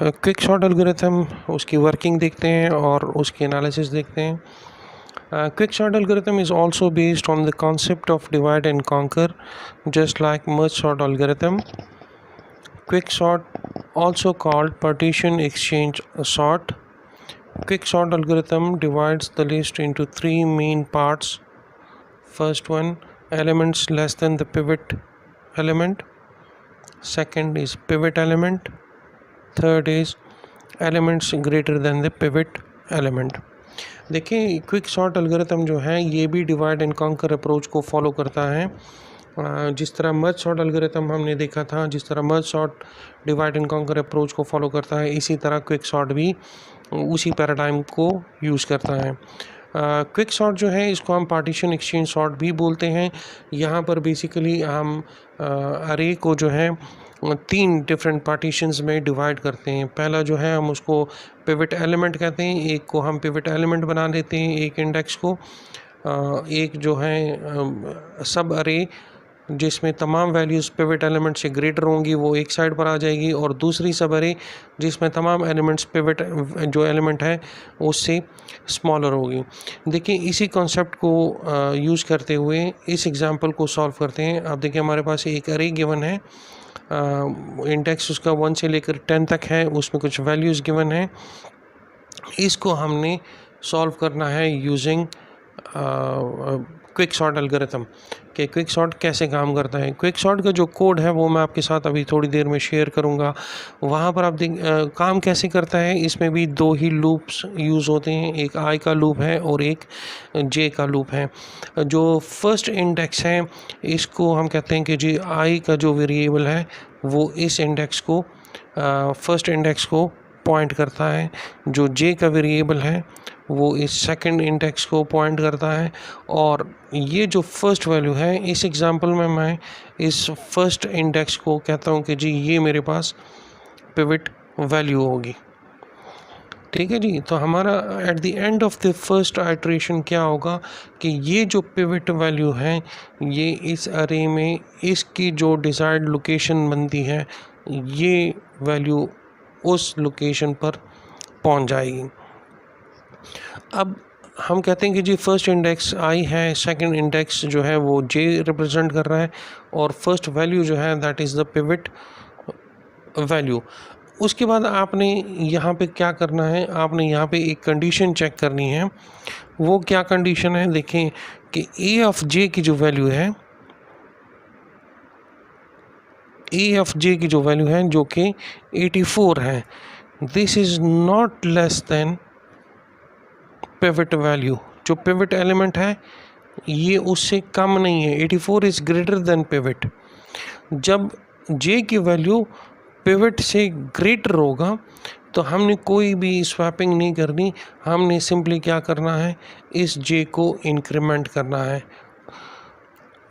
Quick sort algorithm, उसकी working देखते हैं और उसकी एनालिसिस देखते हैं. Quick sort algorithm is also based on the concept of divide and conquer, just like merge sort algorithm. Quick sort, also called partition exchange sort. Quick sort algorithm divides the list into three main parts. First one, elements less than the pivot element. Second is pivot element. Third is elements greater than the pivot element. देखिए, quick sort algorithm जो है ये भी divide and conquer approach को follow करता है. जिस तरह मर्ज सॉर्ट एल्गोरिथम हमने देखा था, जिस तरह merge sort divide and conquer approach को फॉलो करता है, इसी तरह क्विक सॉर्ट भी उसी पैराडाइम को यूज़ करता है. क्विक सॉर्ट जो है इसको हम पार्टीशन एक्सचेंज सॉर्ट भी बोलते हैं. यहाँ पर बेसिकली हम अरे को जो है 3 डिफरेंट पार्टीशंस में डिवाइड करते हैं. पहला जो है हम उसको पिवट एलिमेंट कहते हैं, एक को हम पिवट एलिमेंट बना देते हैं एक इंडेक्स को. एक जो है सब अरे जिसमें तमाम वैल्यूज़ पिवट एलिमेंट से ग्रेटर होंगी वो एक साइड पर आ जाएगी, और दूसरी सब अरे जिसमें तमाम एलिमेंट्स पिवट जो एलिमेंट है उससे स्मॉलर होगी. देखिए, इसी कॉन्सेप्ट को यूज़ करते हुए इस एग्जांपल को सॉल्व करते हैं. अब देखिए, हमारे पास एक अरे गिवन है, इंडेक्स उसका 1 से लेकर 10 तक है, उसमें कुछ वैल्यूज़ गिवन है. इसको हमने सॉल्व करना है यूजिंग क्विक सॉर्ट एल्गोरिथम. कि क्विक सॉर्ट कैसे काम करता है. क्विक सॉर्ट का जो कोड है वो मैं आपके साथ अभी थोड़ी देर में शेयर करूंगा. वहाँ पर आप काम कैसे करता है. इसमें भी 2 ही लूप्स यूज़ होते हैं, एक आई का लूप है और एक जे का लूप है. जो फर्स्ट इंडेक्स है इसको हम कहते हैं कि जी आई का जो वेरिएबल है वो इस इंडेक्स को फर्स्ट इंडेक्स को पॉइंट करता है. जो जे का वेरिएबल है वो इस सेकंड इंडेक्स को पॉइंट करता है. और ये जो फर्स्ट वैल्यू है, इस एग्जांपल में मैं इस फर्स्ट इंडेक्स को कहता हूँ कि जी ये मेरे पास पिवट वैल्यू होगी. ठीक है जी. तो हमारा at the end of the first iteration क्या होगा कि ये जो पिवट वैल्यू है ये इस अरे में इसकी जो डिज़ायर्ड लोकेशन बनती है ये वैल्यू उस लोकेशन पर पहुंच जाएगी. अब हम कहते हैं कि जी फर्स्ट इंडेक्स आई है, सेकंड इंडेक्स जो है वो जे रिप्रेजेंट कर रहा है, और फर्स्ट वैल्यू जो है that is the pivot value. उसके बाद आपने यहाँ पे क्या करना है, आपने यहाँ पे एक कंडीशन चेक करनी है. वो क्या कंडीशन है, देखें कि ए ऑफ जे की जो वैल्यू है, ए ऑफ जे की जो वैल्यू है जो कि 84 है, this is not less than pivot value. जो पिवट एलिमेंट है ये उससे कम नहीं है. 84 इज़ ग्रेटर देन पिवट. जब जे की वैल्यू पिवट से ग्रेटर होगा तो हमने कोई भी स्वैपिंग नहीं करनी, हमने सिंपली क्या करना है, इस जे को इंक्रीमेंट करना है.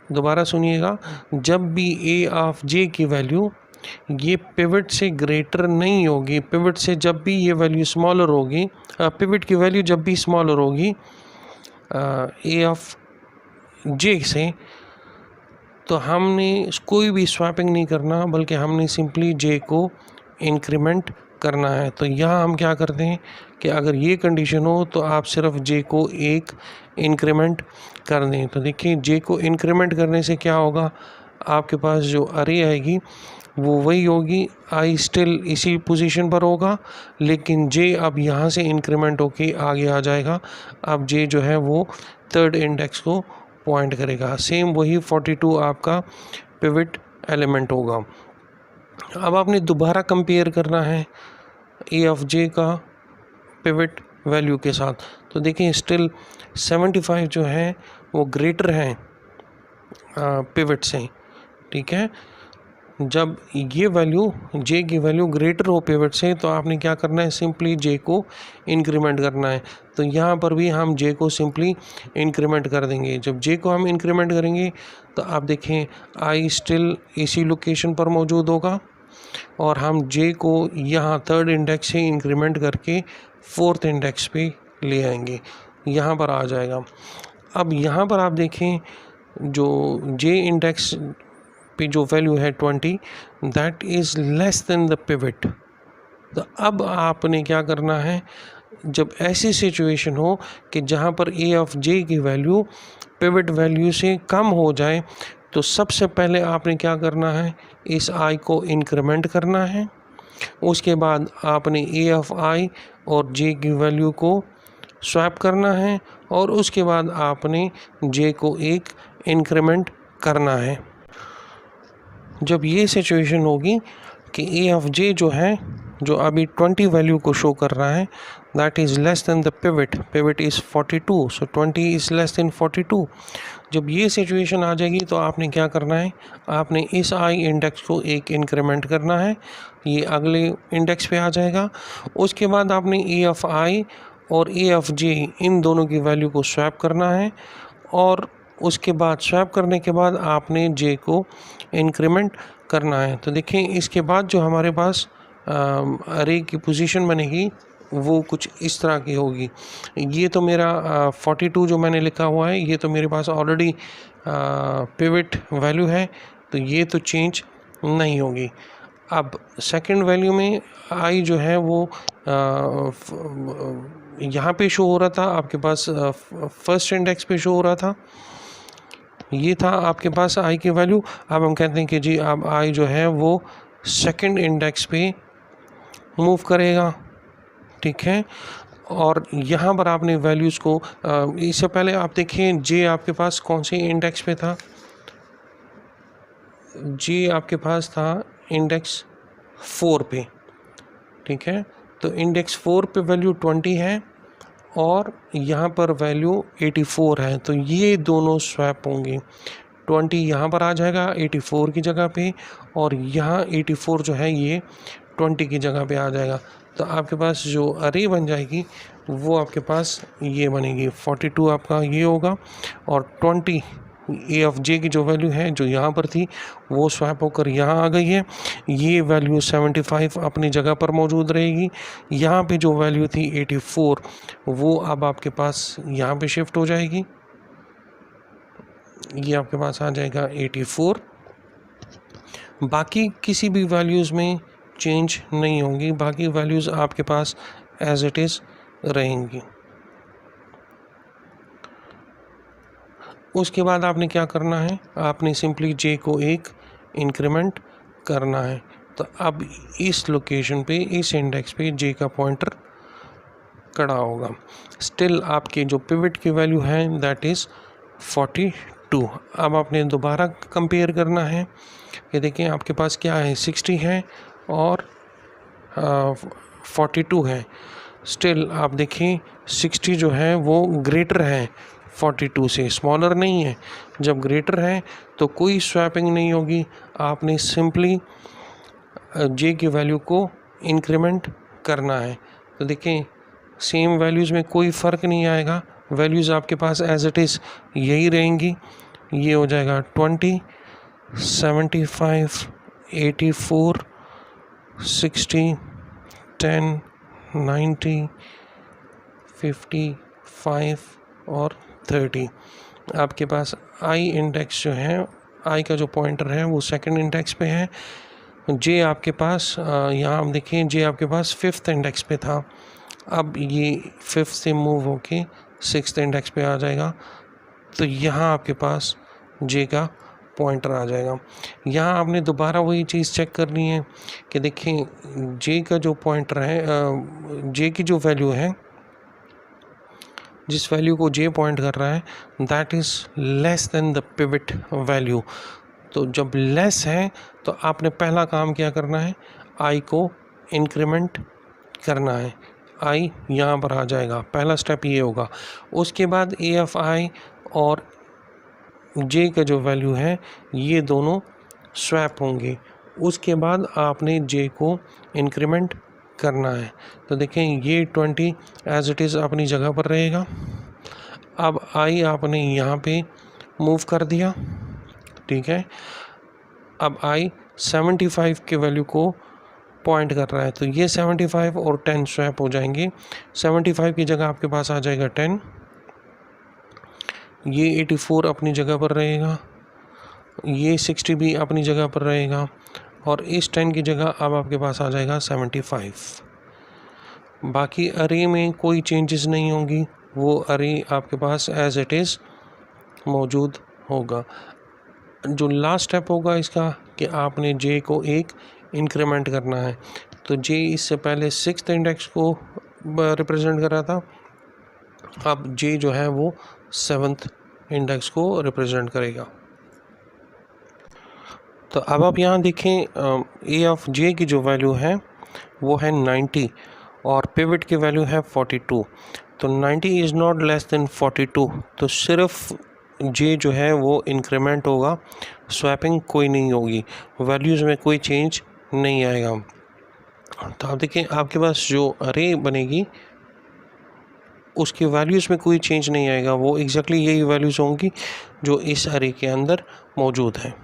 दोबारा सुनिएगा, जब भी ए ऑफ जे की वैल्यू ये पिवट से ग्रेटर नहीं होगी, पिवट से जब भी ये वैल्यू स्मॉलर होगी, पिवट की वैल्यू जब भी स्मॉलर होगी ए ऑफ जे से, तो हमने कोई भी स्वैपिंग नहीं करना, बल्कि हमने सिंपली जे को इंक्रीमेंट करना है. तो यहाँ हम क्या करते हैं कि अगर ये कंडीशन हो तो आप सिर्फ जे को एक इंक्रीमेंट कर दें. तो देखिए, जे को इंक्रीमेंट करने से क्या होगा, आपके पास जो अरे आएगी वो वही होगी, आई स्टिल इसी पोजीशन पर होगा, लेकिन जे अब यहाँ से इंक्रीमेंट होके आगे आ जाएगा. अब जे जो है वो थर्ड इंडेक्स को पॉइंट करेगा. सेम वही 42 आपका पिवट एलिमेंट होगा. अब आपने दोबारा कंपेयर करना है ए ऑफ जे का पिवट वैल्यू के साथ. तो देखिए, स्टिल 75 जो है वो ग्रेटर है पिवट से. ठीक है, जब ये वैल्यू जे की वैल्यू ग्रेटर हो पिवट से तो आपने क्या करना है, सिंपली जे को इंक्रीमेंट करना है. तो यहाँ पर भी हम जे को सिंपली इंक्रीमेंट कर देंगे. जब जे को हम इंक्रीमेंट करेंगे तो आप देखें आई स्टिल इसी लोकेशन पर मौजूद होगा, और हम जे को यहाँ थर्ड इंडेक्स से इंक्रीमेंट करके फोर्थ इंडेक्स पे ले आएंगे, यहाँ पर आ जाएगा. अब यहाँ पर आप देखें जो जे इंडेक्स पे जो वैल्यू है 20, that is less than the pivot. तो अब आपने क्या करना है, जब ऐसी सिचुएशन हो कि जहाँ पर ए ऑफ जे की वैल्यू पिवट वैल्यू से कम हो जाए, तो सबसे पहले आपने क्या करना है, इस आई को इंक्रीमेंट करना है। उसके बाद आपने ए ऑफ आई और जे की वैल्यू को स्वैप करना है और उसके बाद आपने जे को एक इंक्रीमेंट करना है। जब ये सिचुएशन होगी कि ए ऑफ जे जो है, जो अभी 20 वैल्यू को शो कर रहा है, that is less than the pivot is 42, so 20 is less than 42। जब ये सिचुएशन आ जाएगी तो आपने क्या करना है, आपने इस आई इंडेक्स को एक इंक्रीमेंट करना है, ये अगले इंडेक्स पे आ जाएगा। उसके बाद आपने ए ऑफ आई और ए ऑफ जे इन दोनों की वैल्यू को स्वैप करना है और उसके बाद स्वैप करने के बाद आपने जे को इंक्रीमेंट करना है। तो देखिए इसके बाद जो हमारे पास अरे की पोजीशन बनेगी वो कुछ इस तरह की होगी। ये तो मेरा 42 जो मैंने लिखा हुआ है, ये तो मेरे पास ऑलरेडी पिवट वैल्यू है, तो ये तो चेंज नहीं होगी। अब सेकंड वैल्यू में आई जो है वो यहाँ पे शो हो रहा था आपके पास, फर्स्ट इंडेक्स पे शो हो रहा था, ये था आपके पास आई की वैल्यू। अब हम कहते हैं कि जी अब आई जो है वो सेकंड इंडेक्स पे मूव करेगा, ठीक है। और यहाँ पर आपने वैल्यूज़ को इससे पहले आप देखें जे आपके पास कौन से इंडेक्स पे था, जे आपके पास था इंडेक्स 4 पे, ठीक है। तो इंडेक्स 4 पे वैल्यू 20 है और यहाँ पर वैल्यू 84 है, तो ये दोनों स्वैप होंगे। 20 यहाँ पर आ जाएगा 84 की जगह पे और यहाँ 84 जो है ये 20 की जगह पे आ जाएगा। तो आपके पास जो अरे बन जाएगी वो आपके पास ये बनेगी, 42 आपका ये होगा और 20 ए ऑफ जे की जो वैल्यू है जो यहाँ पर थी वो स्वैप होकर यहाँ आ गई है। ये वैल्यू 75 अपनी जगह पर मौजूद रहेगी। यहाँ पे जो वैल्यू थी 84 वो अब आपके पास यहाँ पे शिफ्ट हो जाएगी, ये आपके पास आ जाएगा 84। बाकी किसी भी वैल्यूज़ में चेंज नहीं होंगी, बाकी वैल्यूज़ आपके पास एज इट इज़ रहेंगी। उसके बाद आपने क्या करना है, आपने सिंपली जे को एक इंक्रीमेंट करना है। तो अब इस लोकेशन पे, इस इंडेक्स पे जे का पॉइंटर खड़ा होगा। स्टिल आपके जो पिवट की वैल्यू है दैट इज़ 42। अब आपने दोबारा कंपेयर करना है कि देखिए आपके पास क्या है, 60 है और 42 है। स्टिल आप देखिए 60 जो है वो ग्रेटर है 42 से, स्मॉलर नहीं है। जब ग्रेटर है तो कोई स्वैपिंग नहीं होगी, आपने सिंपली जे की वैल्यू को इंक्रीमेंट करना है। तो देखें सेम वैल्यूज़ में कोई फ़र्क नहीं आएगा, वैल्यूज़ आपके पास एज इट इज़ यही रहेंगी। ये हो जाएगा 20, 75, 84, 60, 10, 90, 55 और 30। आपके पास आई इंडेक्स जो है, आई का जो पॉइंटर है वो सेकंड इंडेक्स पे है। जे आपके पास यहाँ हम देखें, जे आपके पास फिफ्थ इंडेक्स पे था, अब ये फिफ्थ से मूव होके सिक्स्थ इंडेक्स पे आ जाएगा। तो यहाँ आपके पास जे का पॉइंटर आ जाएगा। यहाँ आपने दोबारा वही चीज़ चेक करनी है कि देखें जे का जो पॉइंटर है, जे की जो वैल्यू है, जिस वैल्यू को जे पॉइंट कर रहा है that is less than the pivot value. तो जब लेस है तो आपने पहला काम क्या करना है, आई को इंक्रीमेंट करना है। आई यहाँ पर आ जाएगा, पहला स्टेप ये होगा। उसके बाद ए एफ आई और जे का जो वैल्यू है ये दोनों स्वैप होंगे। उसके बाद आपने जे को इंक्रीमेंट करना है। तो देखें ये 20 एज इट इज़ अपनी जगह पर रहेगा। अब आई आपने यहाँ पे मूव कर दिया, ठीक है। अब आई 75 के वैल्यू को पॉइंट कर रहा है, तो ये 75 और 10 स्वैप हो जाएंगे। 75 की जगह आपके पास आ जाएगा 10, ये 84 अपनी जगह पर रहेगा, ये 60 भी अपनी जगह पर रहेगा और इस 10 की जगह अब आपके पास आ जाएगा 75। बाकी अरे में कोई चेंजेस नहीं होंगी, वो अरे आपके पास एज इट इज़ मौजूद होगा। जो लास्ट स्टेप होगा इसका कि आपने जे को एक इंक्रीमेंट करना है। तो जे इससे पहले 6th इंडेक्स को रिप्रेजेंट कर रहा था, अब जे जो है वो 7th इंडेक्स को रिप्रेजेंट करेगा। तो अब आप यहाँ देखें ए ऑफ जे की जो वैल्यू है वो है 90 और पिवट की वैल्यू है 42। तो 90 इज़ नॉट लेस देन 42, तो सिर्फ जे जो है वो इंक्रीमेंट होगा, स्वैपिंग कोई नहीं होगी, वैल्यूज़ में कोई चेंज नहीं आएगा। तो आप देखें आपके पास जो अरे बनेगी उसकी वैल्यूज़ में कोई चेंज नहीं आएगा, वो एग्जैक्टली यही वैल्यूज़ होंगी जो इस अरे के अंदर मौजूद हैं।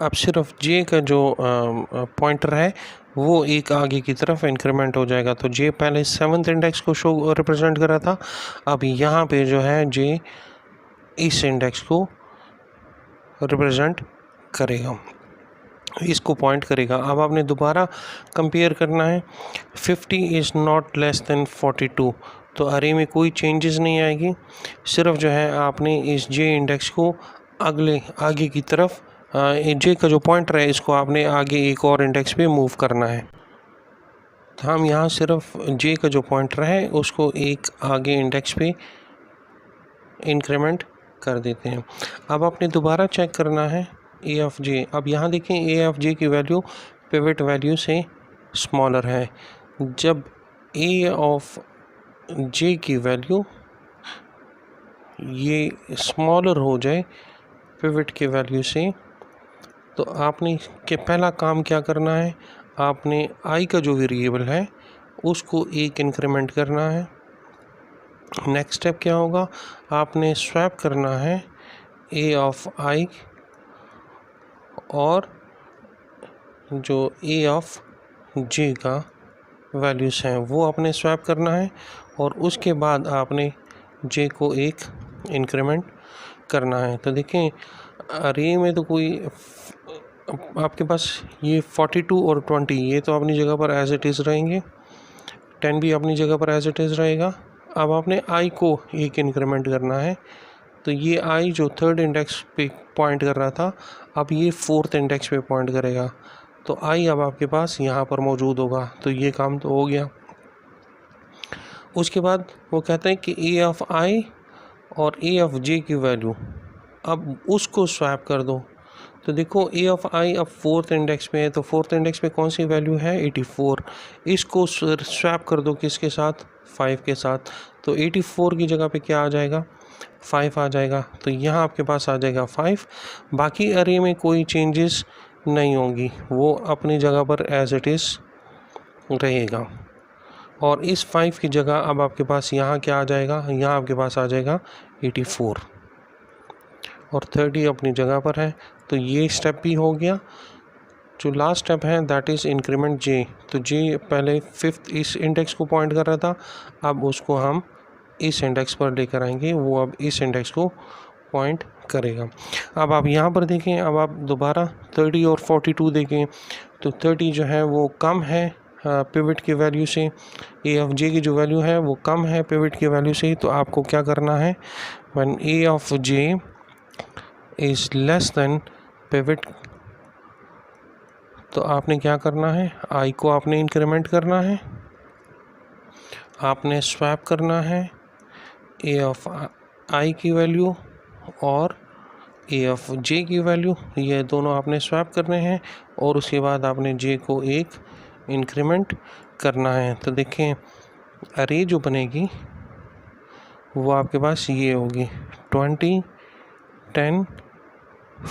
अब सिर्फ जे का जो पॉइंटर है वो एक आगे की तरफ इंक्रीमेंट हो जाएगा। तो जे पहले 7th इंडेक्स को शो रिप्रेजेंट कर रहा था, अब यहाँ पे जो है जे इस इंडेक्स को रिप्रेजेंट करेगा, इसको पॉइंट करेगा। अब आपने दोबारा कंपेयर करना है, 50 इज़ नॉट लेस देन 42, तो अरे में कोई चेंजेस नहीं आएगी, सिर्फ जो है आपने इस जे इंडेक्स को आगे की तरफ जे का जो पॉइंटर है इसको आपने आगे एक और इंडेक्स पे मूव करना है। तो हम यहाँ सिर्फ जे का जो पॉइंटर है उसको एक आगे इंडेक्स पे इंक्रीमेंट कर देते हैं। अब आपने दोबारा चेक करना है ए ऑफ जे। अब यहाँ देखें ए ऑफ जे की वैल्यू पिवट वैल्यू से स्मॉलर है। जब ए ऑफ जे की वैल्यू ये स्मॉलर हो जाए पिवट के वैल्यू से, तो आपने के पहला काम क्या करना है, आपने आई का जो वेरिएबल है उसको एक इंक्रीमेंट करना है। नेक्स्ट स्टेप क्या होगा, आपने स्वैप करना है ए ऑफ आई और जो ए ऑफ जे का वैल्यूज़ हैं वो आपने स्वैप करना है, और उसके बाद आपने जे को एक इंक्रीमेंट करना है। तो देखें अरे में तो कोई आपके पास ये 42 और 20 ये तो अपनी जगह पर एज इट इज़ रहेंगे, 10 भी अपनी जगह पर एज इट इज़ रहेगा। अब आपने आई को एक इंक्रीमेंट करना है, तो ये आई जो 3rd इंडेक्स पे पॉइंट कर रहा था अब ये 4th इंडेक्स पे पॉइंट करेगा, तो आई अब आपके पास यहाँ पर मौजूद होगा। तो ये काम तो हो गया। उसके बाद वो कहते हैं कि ए ऑफ आई और ए ऑफ जे की वैल्यू अब उसको स्वैप कर दो। तो देखो ए ऑफ आई अब 4th इंडेक्स पे है, तो 4th इंडेक्स पे कौन सी वैल्यू है 84, इसको स्वैप कर दो किसके साथ 5 के साथ। तो 84 की जगह पे क्या आ जाएगा 5 आ जाएगा, तो यहाँ आपके पास आ जाएगा 5। बाकी अरे में कोई चेंजेस नहीं होंगी, वो अपनी जगह पर एज इट इज़ रहेगा। और इस 5 की जगह अब आपके पास यहाँ क्या आ जाएगा, यहाँ आपके पास आ जाएगा 84 और 30 अपनी जगह पर है। तो ये स्टेप भी हो गया। जो लास्ट स्टेप है दैट इज़ इंक्रीमेंट जे। तो जे पहले 5th इस इंडेक्स को पॉइंट कर रहा था, अब उसको हम इस इंडेक्स पर लेकर आएंगे, वो अब इस इंडेक्स को पॉइंट करेगा। अब आप यहाँ पर देखें, अब आप दोबारा 30 और 42 देखें, तो 30 जो है वो कम है पिवट की वैल्यू से, ए ऑफ जे की जो वैल्यू है वो कम है पिवट की वैल्यू से। तो आपको क्या करना है, when A of J is less than pivot, तो आपने क्या करना है, आई को आपने इंक्रीमेंट करना है, आपने स्वैप करना है ए ऑफ आई की वैल्यू और ए ऑफ जे की वैल्यू, ये दोनों आपने स्वैप करने हैं, और उसके बाद आपने जे को एक इंक्रीमेंट करना है। तो देखें अरे जो बनेगी वो आपके पास ये होगी 20 10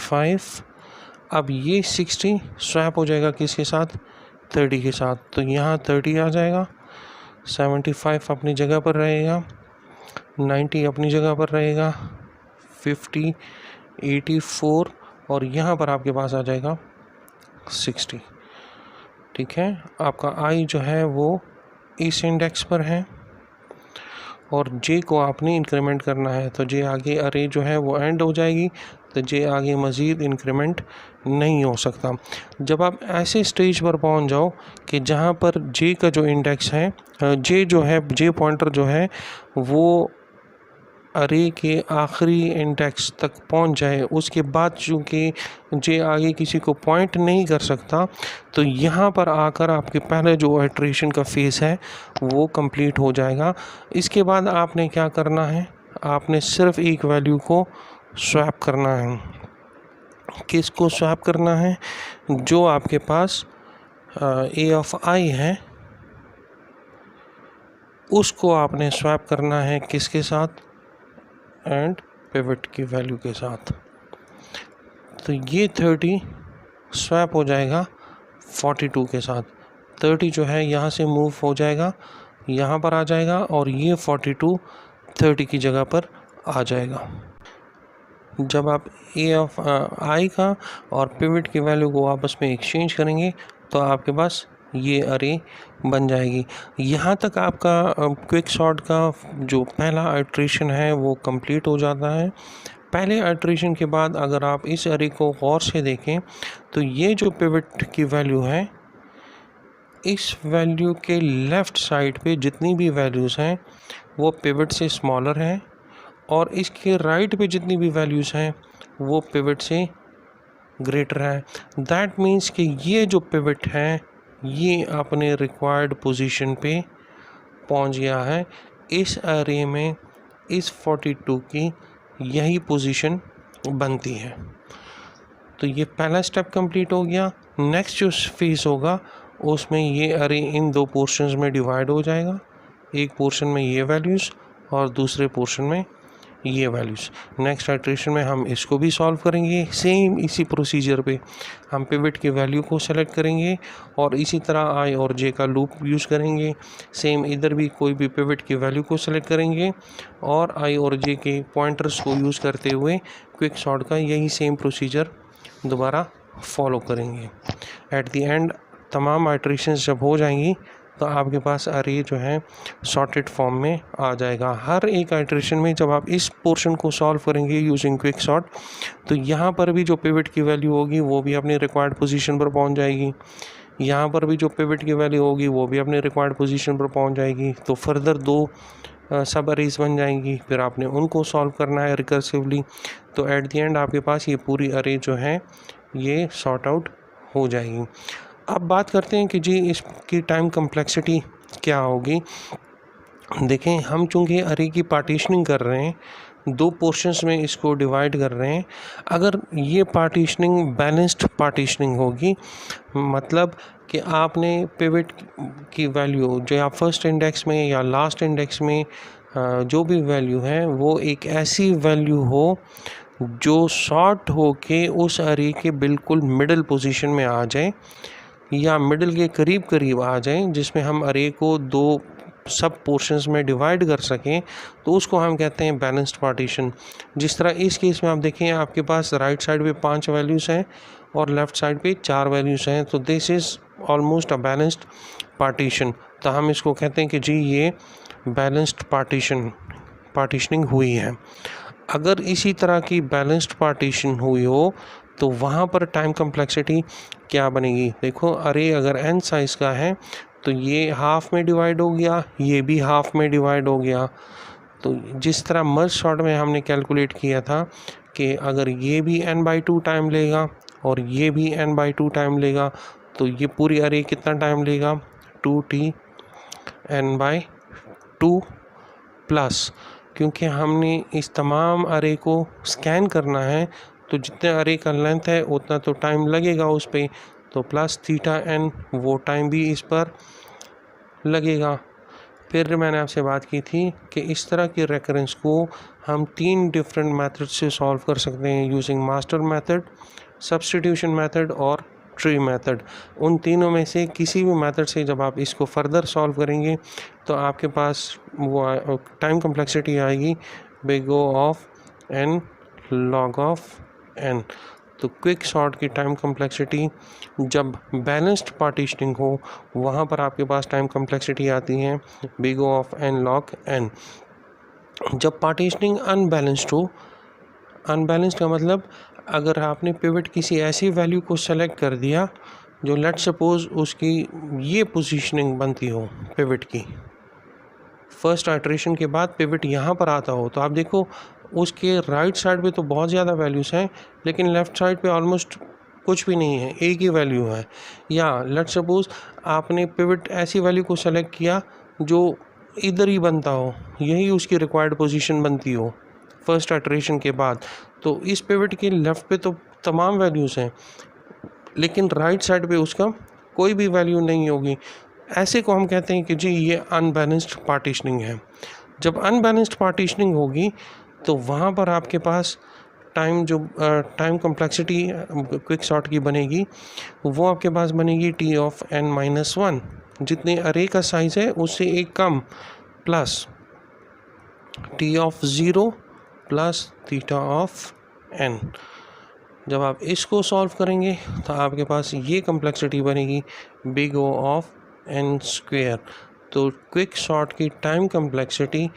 5। अब ये 60 स्वैप हो जाएगा किसके साथ 30 के साथ, तो यहाँ 30 आ जाएगा, 75 अपनी जगह पर रहेगा, 90 अपनी जगह पर रहेगा, 50 84 और यहाँ पर आपके पास आ जाएगा 60। ठीक है, आपका आई जो है वो इस इंडेक्स पर है और जे को आपने इंक्रीमेंट करना है। तो जे आगे अरे जो है वो एंड हो जाएगी, तो जे आगे मज़ीद इंक्रीमेंट नहीं हो सकता। जब आप ऐसे स्टेज पर पहुंच जाओ कि जहां पर जे का जो इंडेक्स है, जे जो है, जे पॉइंटर जो है वो अरे के आखिरी इंडेक्स तक पहुंच जाए, उसके बाद चूँकि जे आगे किसी को पॉइंट नहीं कर सकता, तो यहाँ पर आकर आपके पहले जो आइट्रेशन का फेज़ है वो कंप्लीट हो जाएगा। इसके बाद आपने क्या करना है, आपने सिर्फ एक वैल्यू को स्वैप करना है। किसको स्वैप करना है? जो आपके पास ए ऑफ आई है उसको आपने स्वैप करना है, किसके साथ? एंड पिवट की वैल्यू के साथ। तो ये 30 स्वैप हो जाएगा 42 के साथ। 30 जो है यहाँ से मूव हो जाएगा, यहाँ पर आ जाएगा, और ये 42 30 की जगह पर आ जाएगा। जब आप ए ऑफ आई का और पिवट की वैल्यू को आपस में एक्सचेंज करेंगे तो आपके पास ये अरे बन जाएगी। यहाँ तक आपका क्विक सॉर्ट का जो पहला आइट्रेशन है वो कंप्लीट हो जाता है। पहले आइट्रेशन के बाद अगर आप इस अरे को गौर से देखें तो ये जो पिवट की वैल्यू है, इस वैल्यू के लेफ़्ट साइड पे जितनी भी वैल्यूज़ हैं वो पिवट से स्मॉलर हैं, और इसके राइट पे जितनी भी वैल्यूज़ हैं वो पिवट से ग्रेटर है। दैट मीन्स कि ये जो पिवट है ये अपने रिक्वायर्ड पोजीशन पे पहुंच गया है। इस अरे में इस 42 की यही पोजीशन बनती है। तो ये पहला स्टेप कंप्लीट हो गया। नेक्स्ट जो फेज़ होगा उसमें ये अरे इन दो पोर्शंस में डिवाइड हो जाएगा, एक पोर्शन में ये वैल्यूज़ और दूसरे पोर्शन में ये वैल्यूज़। नेक्स्ट आइट्रेशन में हम इसको भी सॉल्व करेंगे, सेम इसी प्रोसीजर पे हम पिवट की वैल्यू को सेलेक्ट करेंगे और इसी तरह आई और जे का लूप यूज़ करेंगे। सेम इधर भी कोई भी पिवट की वैल्यू को सेलेक्ट करेंगे और आई और जे के पॉइंटर्स को यूज़ करते हुए क्विक सॉर्ट का यही सेम प्रोसीजर दोबारा फॉलो करेंगे। एट द एंड तमाम आइट्रेशंस जब हो जाएंगी तो आपके पास अरे जो है सॉर्टेड फॉर्म में आ जाएगा। हर एक आइट्रेशन में जब आप इस पोर्शन को सॉल्व करेंगे यूजिंग क्विक सॉर्ट तो यहाँ पर भी जो पिवट की वैल्यू होगी वो भी अपनी रिक्वायर्ड पोजीशन पर पहुँच जाएगी, यहाँ पर भी जो पिवट की वैल्यू होगी वो भी अपने रिक्वायर्ड पोजीशन पर पहुँच जाएगी। तो फर्दर दो सब अरेज बन जाएंगी, फिर आपने उनको सॉल्व करना है रिकर्सिवली। तो एट द एंड आपके पास ये पूरी अरे जो है ये सॉर्ट आउट हो जाएगी। अब बात करते हैं कि जी इसकी टाइम कम्प्लेक्सिटी क्या होगी। देखें, हम चूँकि अरे की पार्टीशनिंग कर रहे हैं, दो पोर्शंस में इसको डिवाइड कर रहे हैं, अगर ये पार्टीशनिंग बैलेंस्ड पार्टीशनिंग होगी, मतलब कि आपने पिवट की वैल्यू जो आप फर्स्ट इंडेक्स में या लास्ट इंडेक्स में जो भी वैल्यू है वो एक ऐसी वैल्यू हो जो शॉर्ट हो के उस अरे के बिल्कुल मिडल पोजीशन में आ जाए या मिडल के करीब करीब आ जाए, जिसमें हम अरे को दो सब पोर्शंस में डिवाइड कर सकें, तो उसको हम कहते हैं बैलेंस्ड पार्टीशन। जिस तरह इस केस में आप देखें आपके पास राइट साइड पे 5 वैल्यूज़ हैं और लेफ़्ट साइड पे 4 वैल्यूज़ हैं, तो this is almost a balanced partition. तो हम इसको कहते हैं कि जी ये बैलेंस्ड पार्टीशनिंग हुई है। अगर इसी तरह की बैलेंस्ड पार्टीशन हुई हो तो वहाँ पर टाइम कम्प्लेक्सिटी क्या बनेगी। देखो, अरे अगर n साइज़ का है तो ये हाफ में डिवाइड हो गया, ये भी हाफ में डिवाइड हो गया। तो जिस तरह मर्ज सॉर्ट में हमने कैलकुलेट किया था कि अगर ये भी n/2 टाइम लेगा और ये भी n/2 टाइम लेगा तो ये पूरी अरे कितना टाइम लेगा, 2t n/2 प्लस, क्योंकि हमने इस तमाम अरे को स्कैन करना है तो जितने अरे का लेंथ है उतना तो टाइम लगेगा उस पर, तो प्लस थीटा n वो टाइम भी इस पर लगेगा। फिर मैंने आपसे बात की थी कि इस तरह के रेकरेंस को हम 3 डिफरेंट मेथड से सॉल्व कर सकते हैं, using master method, substitution method और ट्री मेथड। उन तीनों में से किसी भी मेथड से जब आप इसको फर्दर सॉल्व करेंगे तो आपके पास वो टाइम कम्प्लेक्सिटी आएगी big O of n log of n। तो क्विक सॉर्ट की टाइम कम्प्लेक्सिटी जब बैलेंस्ड पार्टीशनिंग हो वहाँ पर आपके पास टाइम कम्प्लेक्सिटी आती है big O of n log n। जब पार्टीशनिंग अनबैलेंस्ड हो, अनबैलेंस्ड का मतलब अगर आपने पिवट किसी ऐसी वैल्यू को सेलेक्ट कर दिया जो लेट्स सपोज उसकी ये पोजीशनिंग बनती हो पिवट की, फर्स्ट आइटरेशन के बाद पिवट यहाँ पर आता हो, तो आप देखो उसके राइट साइड पे तो बहुत ज़्यादा वैल्यूज़ हैं लेकिन लेफ़्ट साइड पे ऑलमोस्ट कुछ भी नहीं है, एक ही वैल्यू है। या लेट्स सपोज आपने पिवट ऐसी वैल्यू को सेलेक्ट किया जो इधर ही बनता हो, यही उसकी रिक्वायर्ड पोजीशन बनती हो फर्स्ट आइटरेशन के बाद, तो इस पिवट के लेफ़्ट पे तो तमाम वैल्यूज़ हैं लेकिन राइट साइड पे उसका कोई भी वैल्यू नहीं होगी। ऐसे को हम कहते हैं कि जी ये अनबैलेंस्ड पार्टीशनिंग है। जब अनबैलेंस्ड पार्टीशनिंग होगी तो वहाँ पर आपके पास टाइम कम्प्लेक्सिटी क्विक सॉर्ट की बनेगी, वो आपके पास बनेगी t ऑफ n-1, जितने अरे का साइज़ है उससे एक कम, plus t of 0 plus theta of n। जब आप इसको सॉल्व करेंगे तो आपके पास ये कम्प्लेक्सिटी बनेगी बिग O ऑफ n²। तो क्विक सॉर्ट की टाइम कम्प्लेक्सिटी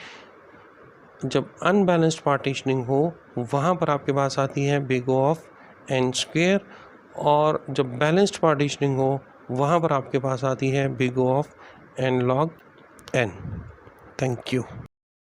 जब अनबैलेंस्ड पार्टीशनिंग हो वहाँ पर आपके पास आती है बिग O ऑफ n², और जब बैलेंस्ड पार्टीशनिंग हो वहाँ पर आपके पास आती है big O of n log n। Thank you.